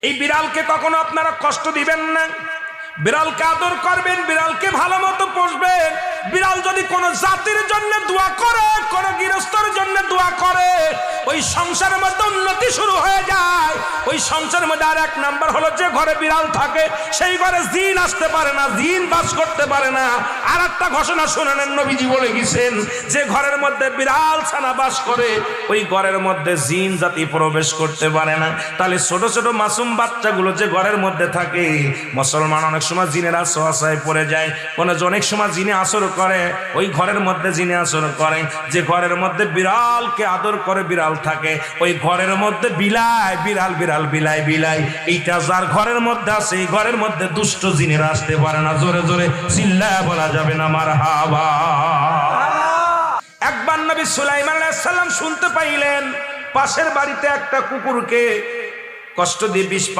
এই বিড়ালকে কখনো আপনারা কষ্ট দিবেন না, বিড়ালকে আদর করবেন, বিড়ালকে ভালো মতো পুষবেন। বিড়াল যদি কোনো জাতির জন্য দোয়া করে, কোনো গৃহস্থর জন্য দোয়া করে, ওই সংসারের মধ্যে উন্নতি শুরু হয়ে যায়। ওই সংসারের মধ্যে আর এক নাম্বার হলো, যে ঘরে বিড়াল থাকে সেই ঘরে জিন আসতে পারে না, জিন বাস করতে পারে না। আর একটা ঘোষণা শুনেন, নবীজি বলে গেছেন, যে ঘরের মধ্যে বিড়াল ছানা বাস করে ওই ঘরের মধ্যে জিন জাতি প্রবেশ করতে পারে না। তাহলে ছোট ছোট মাসুম বাচ্চাগুলো যে ঘরের মধ্যে থাকে, মুসলমান অনেক সময় জিনের আশ্রয় পড়ে যায়, অনেক সময় জিনে আসর করে, ওই ঘরের মধ্যে জিনে আসর করে। যে ঘরের মধ্যে বিড়ালকে আদর করে বিড়াল থাকে, ওই ঘরের মধ্যে বিলাই বিড়াল বিড়াল বিলাই বিলাই, এইটা যার ঘরের মধ্যে আছে, এই ঘরের মধ্যে দুষ্ট জিনেরা আসতে পারে না। জোরে জোরে চিল্লায় বলা যাবে না মারহাবা। একবার নবী সুলাইমান আলাইহিস সালাম শুনতে পাইলেন, পাশের বাড়িতে একটা কুকুরকে কষ্ট দিয়ে বিষ